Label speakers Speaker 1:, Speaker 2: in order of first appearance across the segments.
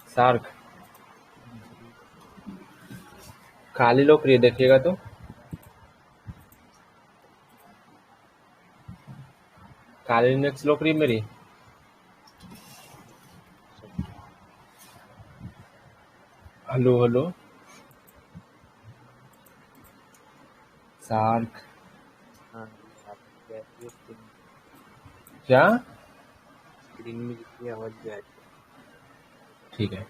Speaker 1: SAARC खाली लोकरी देखिएगा तो खाली नेक्स्ट लोकरी मेरी हेलो हेलो सार्क
Speaker 2: हाँ आप बैठिए,
Speaker 1: क्या
Speaker 2: स्क्रीन में जितनी आवाज भी आती है।
Speaker 1: ठीक है।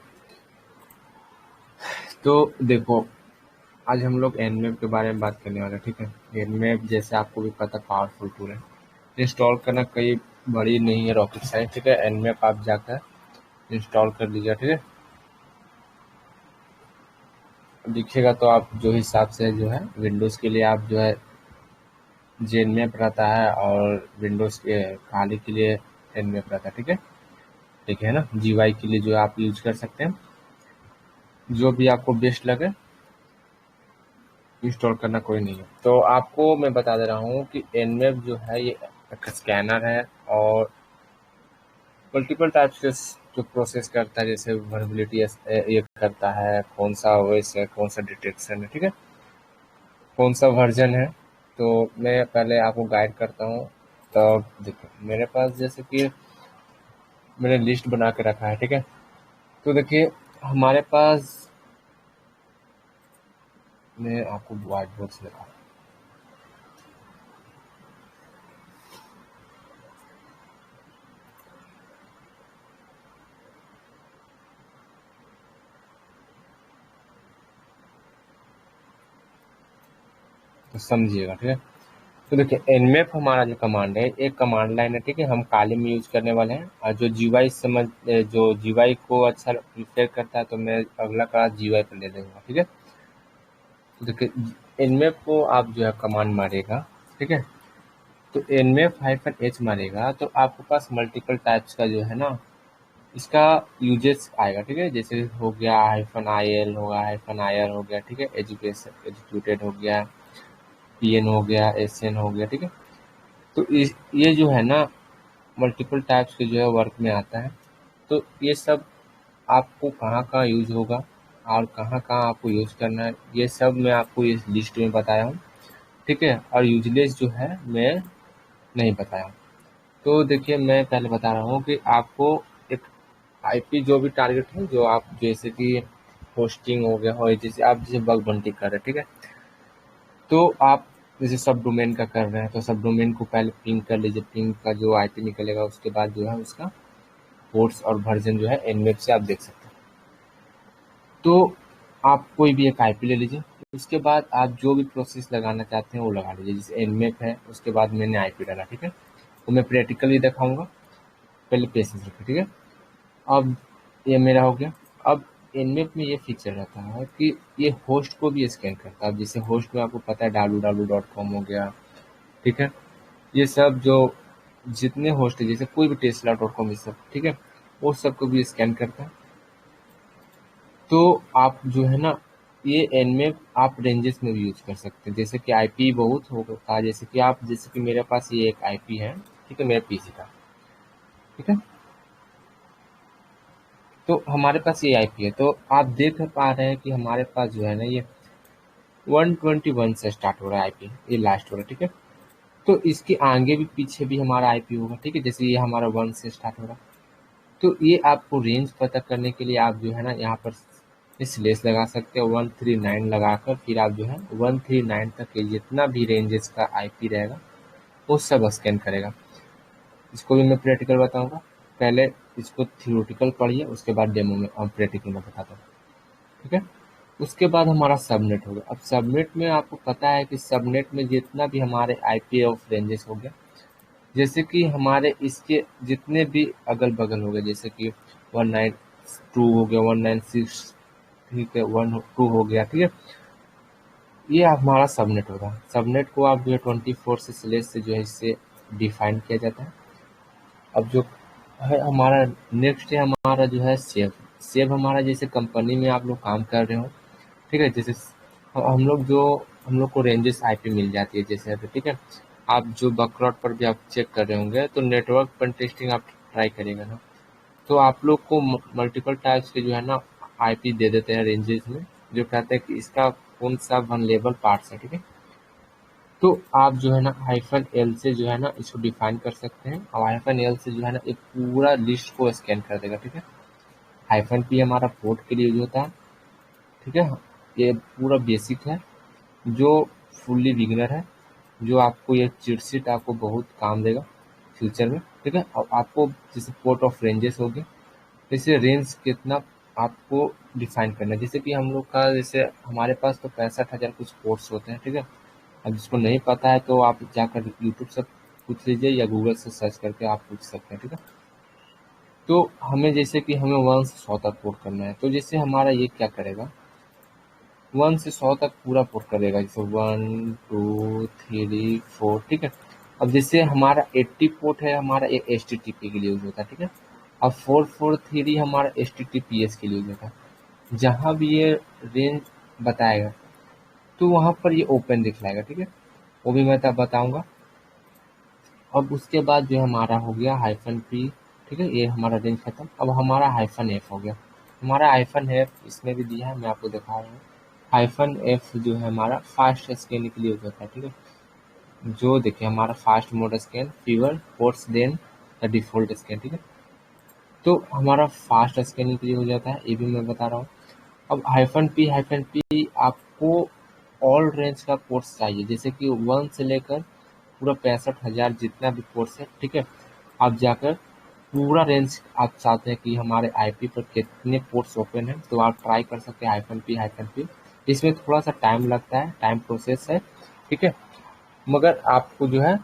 Speaker 1: तो देखो आज हम लोग एनमेप के बारे में बात करने वाले हैं। ठीक है, एनमेप जैसे आपको भी पता पावरफुल टूल है, इंस्टॉल करना कहीं बड़ी नहीं है रॉकेट साइंस। ठीक है, एनमेप आप जाकर इंस्टॉल कर लीजिए। ठीक है, दिखेगा तो आप जो हिसाब से जो है विंडोज़ के लिए आप जो है जेनमेप रहता है और विंडोज़ के खाली के लिए एनमेप रहता है। ठीक है ना, जीवाई के लिए जो आप यूज कर सकते हैं, जो भी आपको बेस्ट लगे इंस्टॉल करना कोई नहीं है। तो आपको मैं बता दे रहा हूँ कि एनमेप जो है ये एक स्कैनर है और मल्टीपल टाइप्स के जो प्रोसेस करता है, जैसे वर्नेबिलिटी ये करता है, कौन सा ओएस है, कौन सा डिटेक्शन है, ठीक है, कौन सा वर्जन है। तो मैं पहले आपको गाइड करता हूँ। तो देखो मेरे पास जैसे कि मैंने लिस्ट बना के रखा है। ठीक है, तो देखिए हमारे पास, मैं आपको व्हाइट बोर्ड से दिखा, तो समझिएगा। ठीक है, तो देखिए एनमेप हमारा जो कमांड है एक कमांड लाइन है। ठीक है, हम काली में यूज करने वाले हैं, और जो जीवाई जो जीवाई को अच्छा प्रिफेयर करता है तो मैं अगला क्लास जीवाई पर ले दूंगा। ठीक है, तो देखिए एनमेप को आप जो है कमांड मारेगा। ठीक है, तो एनमेप -h मारेगा तो आपके पास मल्टीपल टाइप्स का जो है ना इसका यूजेस आएगा। ठीक है, जैसे हो गया -il होगा, -ir हो गया। ठीक है, एजुकेशन एजुकेटेड हो गया, pn हो गया, sn हो गया। ठीक है, तो ये जो है ना मल्टीपल टाइप्स के जो है वर्क में आता है। तो ये सब आपको कहाँ कहाँ यूज होगा और कहाँ कहाँ आपको यूज करना है, ये सब मैं आपको इस लिस्ट में बताया हूँ। ठीक है, और यूजलेस जो है मैं नहीं बताया हूँ। तो देखिए मैं पहले बता रहा हूँ कि आपको एक आईपी जो भी टारगेट है, जो आप जैसे कि होस्टिंग हो गया और जैसे आप जैसे बग बंटी कर रहे हैं। ठीक है, तो आप जैसे सब डोमेन का कर रहे हैं तो सब डोमेन को पहले पिंग कर लीजिए। पिंग का जो आईपी निकलेगा उसके बाद जो है उसका पोर्ट्स और वर्जन जो है एनवेब से आप देख सकते हैं। तो आप कोई भी एक आईपी ले लीजिए, उसके बाद आप जो भी प्रोसेस लगाना चाहते हैं वो लगा लीजिए। जैसे एनमेप है, उसके बाद मैंने आईपी डाला। ठीक है, तो मैं प्रैक्टिकली दिखाऊंगा, पहले पेशेंस रखिए। ठीक है, अब ये मेरा हो गया। अब एनमेप में ये फीचर रहता है कि ये होस्ट को भी स्कैन करता है। अब जैसे होस्ट में आपको पता है www.com हो गया। ठीक है, ये सब जो जितने होस्ट है, जैसे कोई भी टेस्ला.com, ये सब ठीक है, वो सबको भी स्कैन करता है। तो आप जो है ना ये एनमेप आप रेंजेस में भी यूज कर सकते हैं। जैसे कि आईपी बहुत होता, जैसे कि आप, जैसे कि मेरे पास ये एक आईपी है। ठीक है, मेरे पीसी का। ठीक है, तो हमारे पास ये आईपी है, तो आप देख पा रहे हैं कि हमारे पास जो है ना ये 121 से स्टार्ट हो रहा है आईपी, ये लास्ट हो रहा है। ठीक है, तो इसके आगे भी पीछे भी हमारा आईपी होगा। ठीक है, जैसे ये हमारा 1 से स्टार्ट हो रहा है, तो ये आपको रेंज पता करने के लिए आप जो है ना यहाँ पर स्लेश लगा सकते हो, 139 लगाकर फिर आप जो है 139 तक के जितना भी रेंजेस का आईपी रहेगा वो सब स्कैन करेगा। इसको भी मैं प्रैक्टिकल बताऊंगा। पहले इसको थियोरेटिकल पढ़िए, उसके बाद डेमो में और प्रैक्टिकल में बताता हूँ। ठीक है, उसके बाद हमारा सबनेट होगा। अब सबनेट में आपको पता है कि सबनेट में जितना भी हमारे आईपी ऑफ रेंजेस हो गया, जैसे कि हमारे इसके जितने भी अगल बगल हो गए, जैसे कि 192 हो गया, 196, ठीक है, 12 हो गया। ठीक है, ये हमारा सबनेट होगा। सबनेट को आप जो है 24 से स्लेश से जो है इससे डिफाइन किया जाता है। अब जो है हमारा नेक्स्ट है हमारा जो है सेव। सेव हमारा जैसे कंपनी में आप लोग काम कर रहे हो। ठीक है, जैसे हम लोग को रेंजेस आईपी मिल जाती है जैसे। तो ठीक है, आप जो बकरॉट पर भी आप चेक कर रहे होंगे तो नेटवर्क पर टेस्टिंग आप ट्राई करिएगा ना, तो आप लोग को मल्टीपल टाइप्स के जो है ना आईपी दे देते हैं रेंजेस में, जो कहते हैं कि इसका कौन सा वनरेबल पार्ट्स है, ठीक है। तो आप जो है ना हाइफन एल से जो है ना इसको डिफाइन कर सकते हैं, और हाइफन एल से जो है ना एक पूरा लिस्ट को स्कैन कर देगा, ठीक है। हाइफन पी हमारा पोर्ट के लिए यूज होता है, ठीक है। ये पूरा बेसिक है, जो फुल्ली बिगिनर है, जो आपको ये चिट शीट आपको बहुत काम देगा फ्यूचर में, ठीक है। और आपको जैसे पोर्ट ऑफ रेंजेस हो गए, जैसे रेंज कितना आपको डिफाइन करना है। जैसे कि हम लोग का जैसे हमारे पास तो 65,000 कुछ पोर्ट्स होते हैं, ठीक है। अब जिसको नहीं पता है तो आप जाकर यूट्यूब से पूछ लीजिए या गूगल से सर्च करके आप पूछ सकते हैं, ठीक है। तो हमें जैसे कि हमें 1 से 100 तक पोर्ट करना है, तो जैसे हमारा ये क्या करेगा, 1 से 100 तक पूरा पोर्ट करेगा, जैसे 1 2 3 4, ठीक है। अब जैसे हमारा 80 पोर्ट है, हमारा ये एच टी टी पी के लिए यूज होता है, ठीक है। अब 443 हमारा H T T P S के लिए यूज होता है। जहाँ भी ये रेंज बताएगा तो वहाँ पर ये ओपन दिखलाएगा, ठीक है। वो भी मैं तब बताऊंगा। अब उसके बाद जो हमारा हो गया हाइफन पी, ठीक है, ये हमारा रेंज खत्म। अब हमारा हाइफन एफ हो गया। हमारा हाइफन एफ इसमें भी दिया है, मैं आपको दिखा रहा हूँ। हाइफन एफ जो है हमारा फास्ट स्कैन के लिए यूज होता है, ठीक है। जो देखिए हमारा fast mode scan fewer ports than the default scan, ठीक है। तो हमारा फास्ट स्कैनिंग के लिए हो जाता है, ये भी मैं बता रहा हूँ। अब हाइफन पी आपको ऑल रेंज का कोर्स चाहिए, जैसे कि 1 से लेकर पूरा 65,000 जितना भी कोर्स है, ठीक है। आप जाकर पूरा रेंज आप चाहते हैं कि हमारे आईपी पर कितने पोर्ट्स ओपन है, तो आप ट्राई कर सकते हैं हाइफन पी। इसमें थोड़ा सा टाइम लगता है, टाइम प्रोसेस है, ठीक है। मगर आपको जो है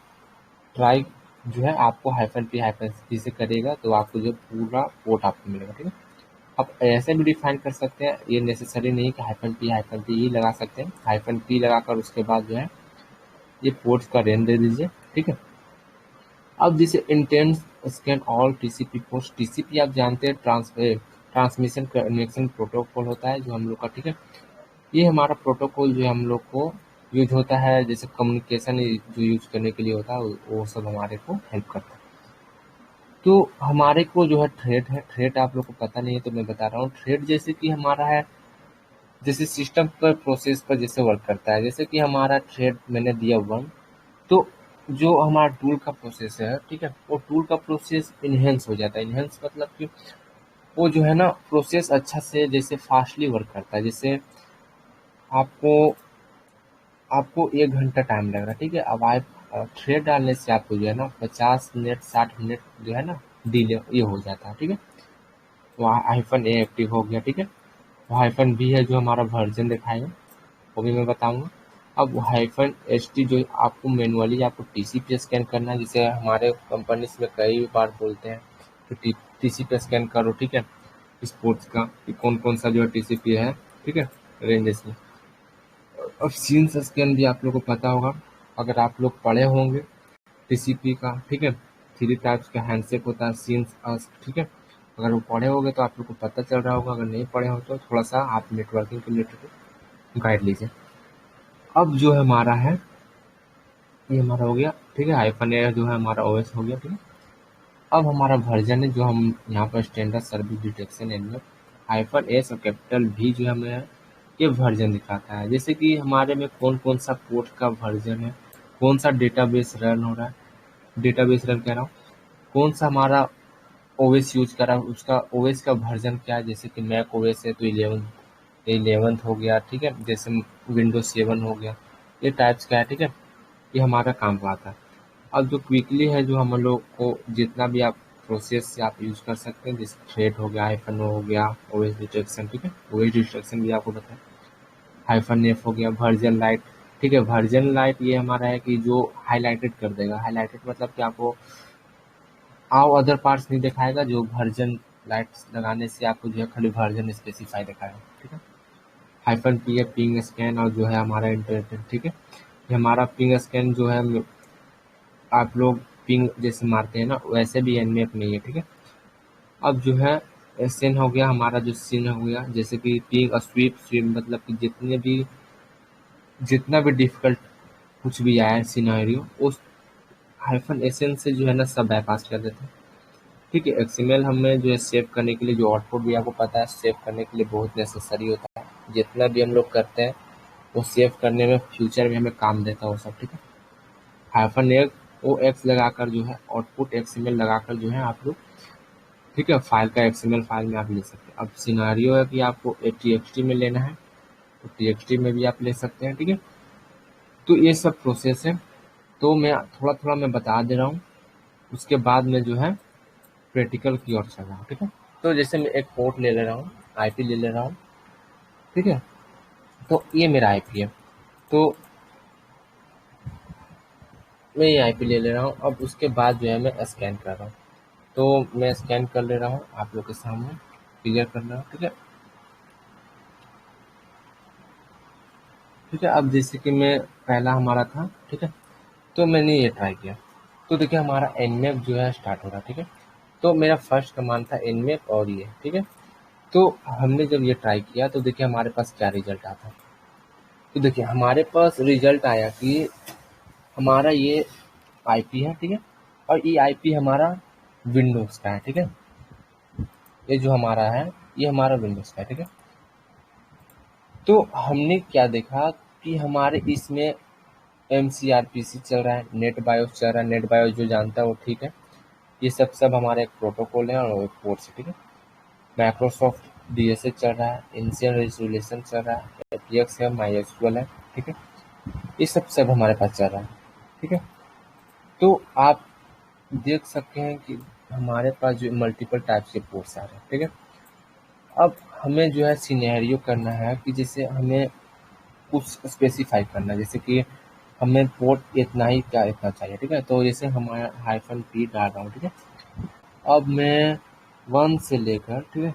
Speaker 1: ट्राई जो है आपको हाइफन पी से करेगा तो आपको जो पूरा पोर्ट आपको मिलेगा, ठीक है। आप ऐसे भी डिफाइन कर सकते हैं, ये नेसेसरी नहीं कि हाइफन पी ही लगा सकते हैं। हाइफन पी लगाकर उसके बाद जो है ये पोर्ट्स का रेंज दे दीजिए, ठीक है। अब जैसे intense scan all TCP ports, TCP आप जानते हैं ट्रांसमिशन कन्वेक्शन प्रोटोकॉल होता है जो हम लोग का, ठीक है। ये हमारा प्रोटोकॉल जो हम लोग को यूज होता है, जैसे कम्युनिकेशन जो यूज करने के लिए होता है वो सब हमारे को हेल्प करता है। तो हमारे को जो है थ्रेड है, थ्रेड आप लोग को पता नहीं है तो मैं बता रहा हूँ। थ्रेड जैसे कि हमारा है, जैसे सिस्टम पर प्रोसेस पर जैसे वर्क करता है, जैसे कि हमारा थ्रेड मैंने दिया 1, तो जो हमारा टूल का प्रोसेस है, ठीक है, वो टूल का प्रोसेस इनहेंस हो जाता है। इनहेंस मतलब कि वो जो है ना प्रोसेस अच्छा से जैसे फास्टली वर्क करता है। जैसे आपको आपको 1 घंटा टाइम लग रहा है, ठीक है। अब आप थ्रेड डालने से आपको जो है ना 50 मिनट 60 मिनट जो है ना डिले ये हो जाता है, ठीक है। तो हाइफन ए एक्टिव हो गया, ठीक है। हाइफन बी है जो हमारा वर्जन दिखाएगा, वो भी मैं बताऊंगा। अब हाइफन एच टी जो आपको मैनुअली आपको टीसीपी स्कैन करना है, जिसे हमारे कंपनी में कई बार बोलते हैं कि टीसीपी स्कैन करो, ठीक है, स्पोर्ट्स का कि कौन कौन सा जो है टीसीपी है, ठीक है, रेंजेस में। अब सीन्स स्कैन भी आप लोग को पता होगा, अगर आप लोग पढ़े होंगे टीसीपी का, ठीक है। 3 टाइप्स का हैंडशेक होता है, सीन्स ठीक है। अगर वो पढ़े होंगे तो आप लोग को पता चल रहा होगा, अगर नहीं पढ़े हो तो थोड़ा सा आप नेटवर्किंग के रिलेटेड गाइड लीजिए। अब जो हमारा है ये हमारा हो गया, ठीक है। हाइफन ए जो है हमारा ओएस हो गया, ठीक है। अब हमारा वर्जन है जो हम यहाँ पर standard service detection envelope, hyphen S और कैपिटल भी जो हमें ये वर्जन दिखाता है, जैसे कि हमारे में कौन कौन सा पोर्ट का वर्जन है, कौन सा डेटाबेस रन हो रहा है, डेटाबेस रन कह रहा हूँ, कौन सा हमारा ओएस यूज कर रहा है, उसका ओएस का वर्जन क्या है। जैसे कि मैक ओएस है तो 11 हो गया, ठीक है। जैसे विंडोज 7 हो गया, ये टाइप्स का है, ठीक है। ये हमारा काम का आता है। अब जो क्विकली है जो हम लोग को जितना भी आप प्रोसेस से आप यूज कर सकते हैं, जैसे थ्रेड हो गया, हाइफन हो गया, ओएस डिटेक्शन, ठीक है, ओएस डिटेक्शन भी आपको बताया, हाइफन एफ हो गया, वर्जन लाइट, ठीक है। वर्जन लाइट ये हमारा है कि जो हाईलाइटेड कर देगा, हाईलाइटेड मतलब कि आपको अदर पार्ट्स नहीं दिखाएगा, जो वर्जन लाइट्स लगाने से आपको जो है खाली वर्जन स्पेसिफाई दिखाएगा, ठीक है। हाइफन पी है पिंग स्कैन, और जो है हमारा इंटरनेट, ठीक है। ये हमारा पिंग स्कैन जो है आप लोग पिंग जैसे मारते हैं ना वैसे भी एनमेप नहीं है, ठीक है। अब जो है सीन हो गया, हमारा जो सीन हो गया, जैसे कि पिंग और स्वीप, स्वीप मतलब कि जितना भी डिफिकल्ट कुछ भी आया है सिनेरियो, उस हाइफन एसएन से जो है ना सब बाईपास कर देते हैं, ठीक है। एक्सएमएल हमें जो है सेव करने के लिए, जो आउटपुट भी आपको पता है सेव करने के लिए बहुत नेसेसरी होता है। जितना भी हम लोग करते हैं वो सेव करने में फ्यूचर में हमें काम देता है वो सब, ठीक है। हाइफन एक ओ एक्स लगाकर जो है आउटपुट एक्सएमएल लगाकर जो है आप लोग, ठीक है, फाइल का एक्सएमएल फाइल में आप ले सकते हैं। अब सिनारियो है कि आपको टीएक्सटी में लेना है तो टीएक्सटी में भी आप ले सकते हैं, ठीक है। तो ये सब प्रोसेस है। तो मैं थोड़ा थोड़ा मैं बता दे रहा हूँ, उसके बाद में जो है प्रैक्टिकल की ओर चल रहा हूँ, ठीक है। तो जैसे मैं एक पोर्ट ले ले रहा हूँ, आईपी ले ले रहा हूँ, ठीक है। तो ये मेरा आईपी है, तो मैं ये आईपी ले ले रहा हूँ। अब उसके बाद जो है मैं स्कैन कर रहा हूँ, तो मैं स्कैन कर ले रहा हूँ आप लोग के सामने क्लियर कर रहा हूँ, ठीक है। ठीक है, अब जैसे कि मैं पहला हमारा था, ठीक है, तो मैंने ये ट्राई किया। तो देखिए हमारा nmap जो है स्टार्ट हो रहा है, ठीक है। तो मेरा फर्स्ट कमांड था nmap और ये, ठीक है। तो हमने जब ये ट्राई किया तो देखिए हमारे पास क्या रिजल्ट आता है। तो देखिए हमारे पास रिजल्ट आया कि हमारा ये आईपी है, ठीक है, और ये आईपी हमारा विंडोज का है, ठीक है। ये जो हमारा है ये हमारा विंडोज का है, ठीक है। तो हमने क्या देखा कि हमारे इसमें MCRPC चल रहा है, नेट बायोस चल रहा है। नेट बायोस जो जानता है वो ठीक है, ये सब हमारा एक प्रोटोकॉल है और एक कोर्स है, ठीक है। माइक्रोसॉफ्ट DSA चल रहा है, एंशिएंट रेजोल्यूशन चल रहा है, APX है, MySQL है, ठीक है। ये सब हमारे पास चल रहा है, ठीक है। तो आप देख सकते हैं कि हमारे पास जो मल्टीपल टाइप्स के पोर्ट्स आ रहे हैं, ठीक है। अब हमें जो है सिनेरियो करना है कि जैसे हमें कुछ स्पेसिफाई करना है, जैसे कि हमें पोर्ट इतना ही क्या इतना चाहिए, ठीक है। तो जैसे हमारा -p डाल रहा हूँ, ठीक है। अब मैं 1 से लेकर, ठीक है,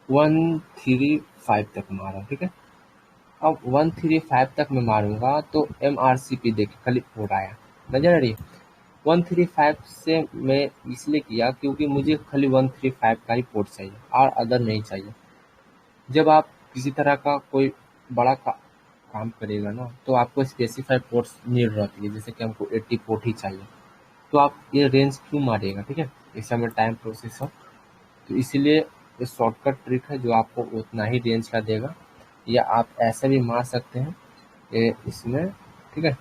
Speaker 1: 135 तक मारा, ठीक है। अब 135 तक मैं मारूंगा तो MRCP देखिए खाली पोर्ट आया, नजर आ रही है। 135 से मैं इसलिए किया क्योंकि मुझे खाली 135 का ही पोर्ट चाहिए और अदर नहीं चाहिए। जब आप किसी तरह का कोई बड़ा काम करेगा ना तो आपको स्पेसिफाई पोर्ट्स नीड रहती है, जैसे कि हमको 80 पोर्ट ही चाहिए। तो आप ये रेंज क्यों मारिएगा, ठीक है, इस समय टाइम प्रोसेस हो। तो इसीलिए ये शॉर्टकट ट्रिक है जो आपको उतना ही रेंज का देगा, या आप ऐसे भी मार सकते हैं इसमें, ठीक है,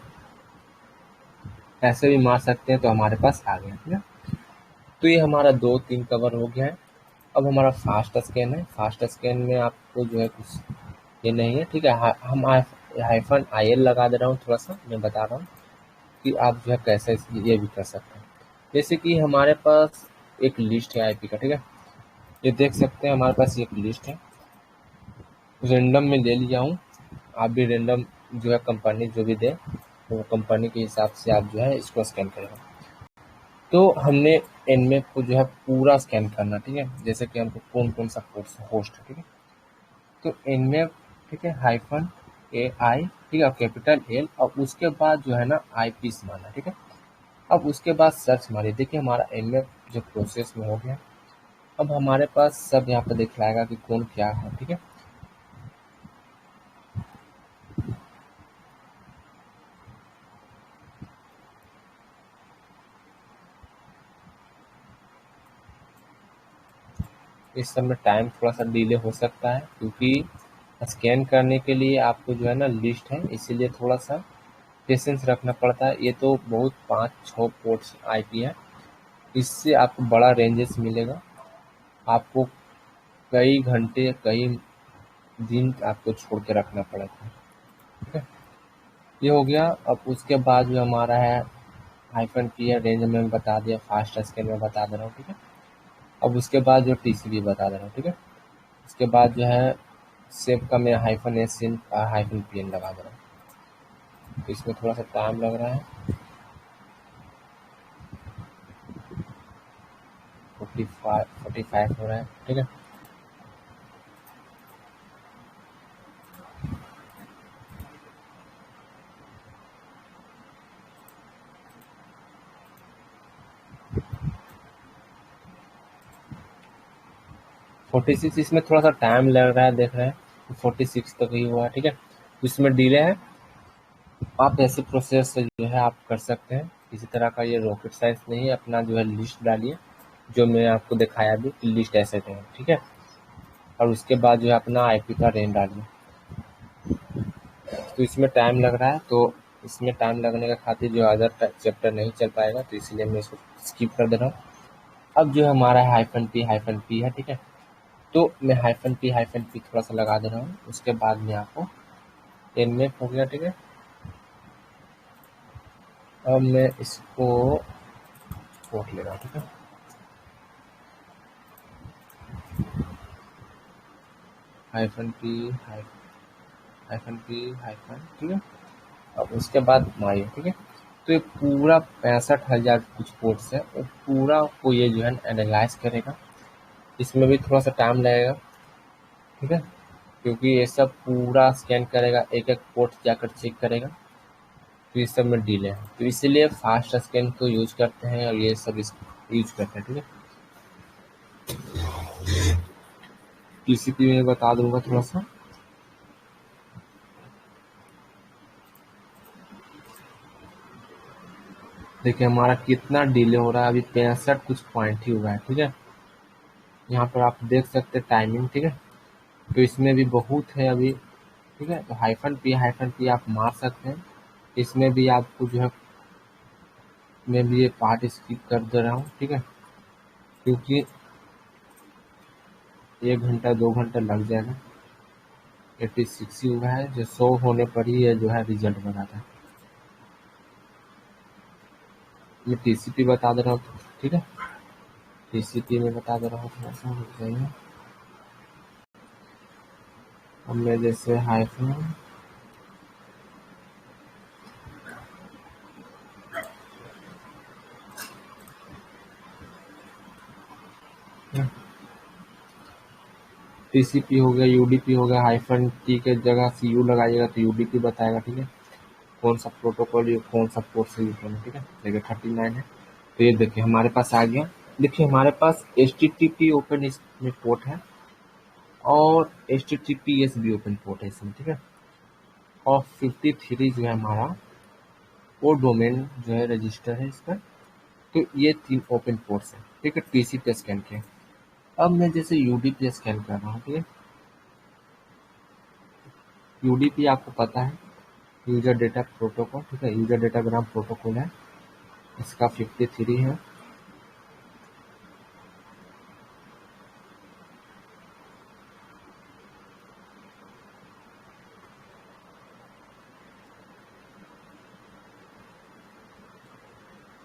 Speaker 1: ऐसे भी मार सकते हैं। तो हमारे पास आ गया, ठीक है। तो ये हमारा 2-3 कवर हो गया है। अब हमारा फास्ट स्कैन है। फास्ट स्कैन में आपको जो है कुछ ये नहीं है, ठीक है। हम -IL लगा दे रहा हूँ, थोड़ा सा मैं बता रहा हूँ कि आप जो है कैसे ये भी कर सकते हैं। जैसे कि हमारे पास एक लिस्ट है आईपी का, ठीक है। ये देख सकते हैं हमारे पास एक लिस्ट है, रेंडम में ले लिया हूँ। आप भी रेंडम जो है कंपनी जो भी दे तो कंपनी के हिसाब से आप जो है इसको स्कैन करेंगे। तो हमने nmap को जो है पूरा स्कैन करना, ठीक है, जैसे कि हमको कौन कौन सा कोर्स होस्ट है, ठीक है। तो nmap, ठीक है, -AI, ठीक है, कैपिटल L, और उसके बाद जो है ना IP से मारना, ठीक है। अब उसके बाद सर्च मारिए, देखिए हमारा nmap जो प्रोसेस में हो गया। अब हमारे पास सब यहाँ पर दिखलाएगा कि कौन क्या है, ठीक है। इस सब में टाइम थोड़ा सा डिले हो सकता है क्योंकि स्कैन करने के लिए आपको जो है ना लिस्ट है, इसीलिए थोड़ा सा पेशेंस रखना पड़ता है। ये तो बहुत 5-6 पोर्ट्स आईपी है, इससे आपको बड़ा रेंजेस मिलेगा। आपको कई घंटे कई दिन आपको छोड़ के रखना पड़ेगा, ठीक है। ये हो गया। अब उसके बाद जो हमारा है -P है, रेंज में बता दिया, फास्ट स्कैन में बता दे रहा हूँ, ठीक है। अब उसके बाद जो TCP बता दे रहा हूँ, ठीक है। उसके बाद जो है सेव का मैं -SN -PN लगा दे रहा हूँ। तो इसमें थोड़ा सा टाइम लग रहा है, 45 हो रहा है, ठीक है। फोर्टी सिक्स इसमें थोड़ा सा टाइम लग रहा है, देख रहे हैं 46 तक ही हुआ है, ठीक है। इसमें डिले है। आप ऐसे प्रोसेस से जो है आप कर सकते हैं, किसी तरह का ये रॉकेट साइंस नहीं है। अपना जो है लिस्ट डालिए, जो मैं आपको दिखाया भी लिस्ट एसेट है, ठीक है। और उसके बाद जो है अपना आईपी का रेंज डालिए। तो इसमें टाइम लग रहा है, तो इसमें टाइम लगने का खातिर जो अदर चैप्टर नहीं चल पाएगा, तो इसलिए मैं इसको स्किप कर दे रहा हूँ। अब जो है हमारा हाइफन पी है, ठीक है। तो मैं हाइफन पी थोड़ा सा लगा दे रहा हूँ, उसके बाद में आपको एनमेप हो गया, ठीक है। अब मैं इसको कोट ले रहा हूँ, ठीक है। Hyphen P hyphen P hyphen, ठीक है। अब उसके बाद माई, ठीक है। तो ये पूरा 65,000 कुछ पोर्ट्स है, और पूरा को ये जो है एनालाइज करेगा। इसमें भी थोड़ा सा टाइम लगेगा, ठीक है, क्योंकि ये सब पूरा स्कैन करेगा, एक एक पोर्ट जाकर चेक करेगा। तो इस सब में डिले है, तो इसीलिए फास्ट स्कैन को यूज करते हैं और ये सब यूज करते हैं, ठीक है। टीसीपी में बता दूंगा थोड़ा सा। देखिए हमारा कितना डिले हो रहा है, अभी 65 कुछ पॉइंट ही हुआ है, ठीक है। यहाँ पर आप देख सकते हैं टाइमिंग, ठीक है। तो इसमें भी बहुत है अभी, ठीक है। तो हाइफन पी आप मार सकते हैं। इसमें भी आपको जो है मैं भी ये पार्ट स्किप कर दे रहा हूँ, ठीक है, क्योंकि 1 घंटा 2 घंटा लग जाएगा। 86 ही हुआ है, जो 100 होने पर ही ये जो है रिजल्ट बताता है। मैं टीसीपी बता दे रहा हूँ, ठीक है। टीसीपी में बता दे रहा हूँ, थोड़ा सा रुक जाइए। अब मैं जैसे हाइफन टीसीपी हो गया, यूडीपी हो गया, हाइफन टी के जगह सीयू लगाइएगा तो यूडीपी बताएगा, ठीक है। कौन सा प्रोटोकॉल कौन सा पोर्ट से यूज करना, ठीक है। देखिए 39 है, तो ये देखिए हमारे पास आ गया। देखिए हमारे पास HTTP ओपन इसमें पोर्ट है, और HTTPS भी ओपन पोर्ट है इसमें, ठीक है। और 53 जो है हमारा वो डोमेन जो है रजिस्टर है इसका। तो ये 3 ओपन पोर्ट्स है, ठीक है, टीसीपी स्कैन के। अब मैं जैसे यूडीपी स्कैन कर रहा हूँ, ठीक है। यूडीपी आपको पता है, यूजर डेटा प्रोटोकॉल, ठीक है, यूजर डेटाग्राम प्रोटोकॉल है, इसका 53 है।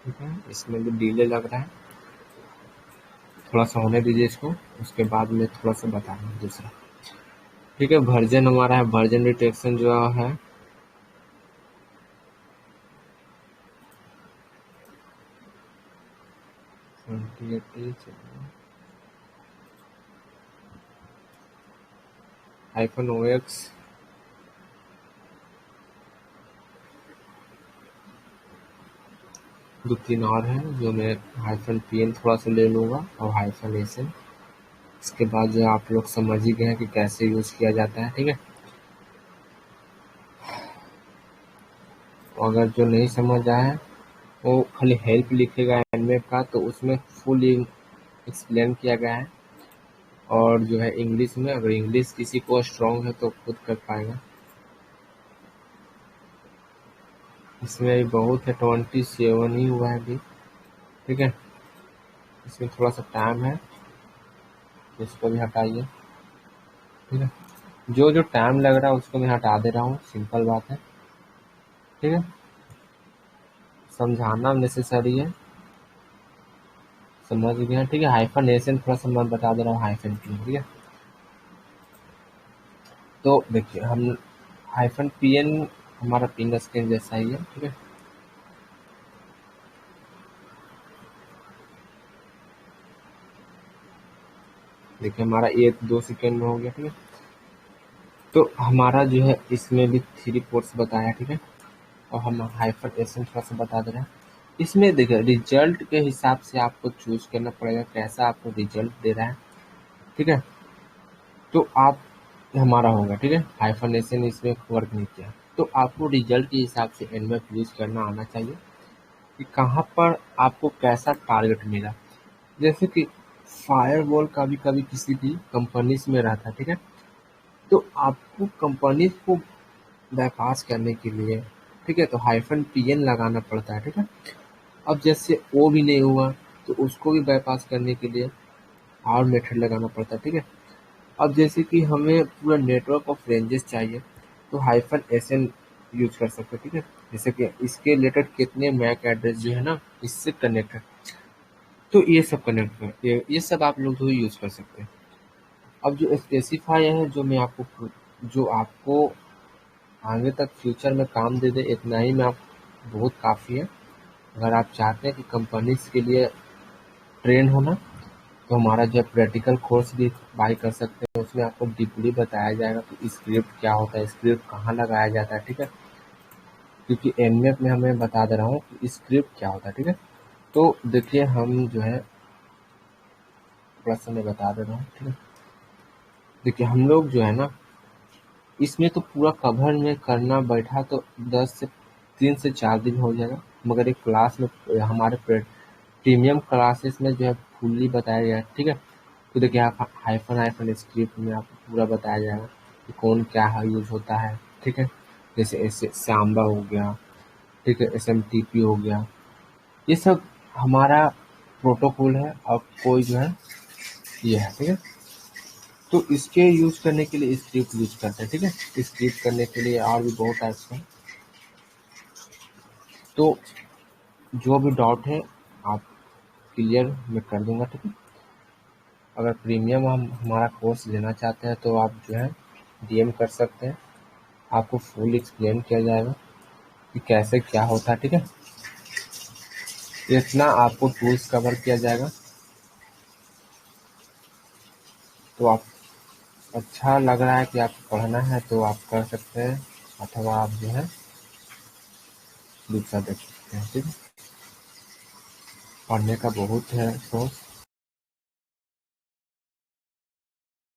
Speaker 1: ठीक है, इसमें भी डिले लग रहा है, थोड़ा सा होने दीजिए इसको, उसके बाद में थोड़ा सा बता रहा हूँ दूसरा, ठीक है। वर्जन हमारा है, वर्जन डिटेक्शन जो है हाइफन OX 2-3 और है, जो मैं हाइफन PN थोड़ा सा ले लूँगा, और हाइफन SN। इसके बाद जो आप लोग समझ ही गए हैं कि कैसे यूज़ किया जाता है, ठीक है। अगर जो नहीं समझ आया है वो खाली हेल्प लिखेगा एनमेप का, तो उसमें फुल एक्सप्लेन किया गया है। और जो है इंग्लिश में, अगर इंग्लिश किसी को स्ट्रॉन्ग है तो खुद कर पाएगा। इसमें अभी बहुत है, 27 ही हुआ है अभी, ठीक है। इसमें थोड़ा सा टाइम है, इसको भी हटाइए, ठीक है। जो जो टाइम लग रहा है उसको मैं हटा दे रहा हूँ, सिंपल बात है, ठीक है। समझाना नेसेसरी है, समझ गए, ठीक है। हाइफन एसन थोड़ा सा मैं बता दे रहा हूँ, हाइफन पी, ठीक है। तो देखिए हम हाइफन PN हमारा पिन स्क्रीन जैसा ही है, ठीक है। देखिए हमारा 1-2 सेकेंड में हो गया, ठीक है। तो हमारा जो है इसमें भी 3 पोर्ट्स बताया, ठीक है। और हम हाइफन एसन थोड़ा सा बता दे रहे हैं। इसमें देखिए रिजल्ट के हिसाब से आपको चूज करना पड़ेगा, कैसा आपको रिजल्ट दे रहा है, ठीक है। तो आप हमारा होगा, ठीक है, हाइफन एसन इसमें वर्क नहीं किया, तो आपको रिजल्ट के हिसाब से एनमेप यूज करना आना चाहिए कि कहाँ पर आपको कैसा टारगेट मिला। जैसे कि फायरवॉल का भी कभी किसी की कंपनीज में रहता है, ठीक है। तो आपको कंपनीज को बाईपास करने के लिए, ठीक है, तो हाइफन पीएन लगाना पड़ता है, ठीक है। अब जैसे वो भी नहीं हुआ तो उसको भी बाईपास करने के लिए और मेथड लगाना पड़ता है, ठीक है। अब जैसे कि हमें पूरा नेटवर्क ऑफ रेंजेस चाहिए तो हाइफन एसएन यूज कर सकते हैं, ठीक है। जैसे कि इसके रिलेटेड कितने मैक एड्रेस जो है ना इससे कनेक्ट है, तो ये सब कनेक्ट कर ये सब आप लोग जो यूज कर सकते हैं। अब जो स्पेसिफाई है जो आपको आगे तक फ्यूचर में काम दे दे, इतना ही में आप बहुत काफ़ी है। अगर आप चाहते हैं कि कंपनीज के लिए ट्रेन होना, तो हमारा जो प्रैक्टिकल कोर्स भी बाय कर सकते हैं। उसमें आपको डीपली बताया जाएगा कि स्क्रिप्ट क्या होता है, स्क्रिप्ट कहाँ लगाया जाता है, ठीक है। क्योंकि एनमेप में हमें बता दे रहा हूँ कि स्क्रिप्ट क्या होता है, ठीक है। तो देखिए हम जो है थोड़ा सा मैं बता दे रहा हूँ, ठीक है। देखिए हम लोग जो है ना इसमें तो पूरा कवर में करना बैठा तो 3 से 4 दिन हो जाएगा, मगर एक क्लास में हमारे प्रीमियम क्लासेस में जो है फुल्ली बताया गया है, ठीक है। तो देखिए आप हाइफन हाइफन स्क्रिप्ट में आपको पूरा बताया जाएगा कि कौन क्या यूज होता है, ठीक है। जैसे ऐसे सांबा हो गया, ठीक है, एसएमटीपी हो गया, ये सब हमारा प्रोटोकॉल है। और कोई जो है ये है, ठीक है। तो इसके यूज करने के लिए स्क्रिप्ट यूज करते हैं, ठीक है। स्क्रिप्ट करने के लिए और भी बहुत टाइप्स हैं। तो जो भी डाउट है आप क्लियर मैं कर दूंगा, ठीक है। अगर प्रीमियम हम हमारा कोर्स लेना चाहते हैं तो आप जो है डीएम कर सकते हैं, आपको फुल एक्सप्लेन किया जाएगा कि कैसे क्या होता है, ठीक है। इतना आपको टूल्स कवर किया जाएगा। तो आप अच्छा लग रहा है कि आपको पढ़ना है तो आप कर सकते हैं, अथवा आप जो है दूसरा देख सकते हैं, ठीक है। पढ़ने का बहुत है सोर्स।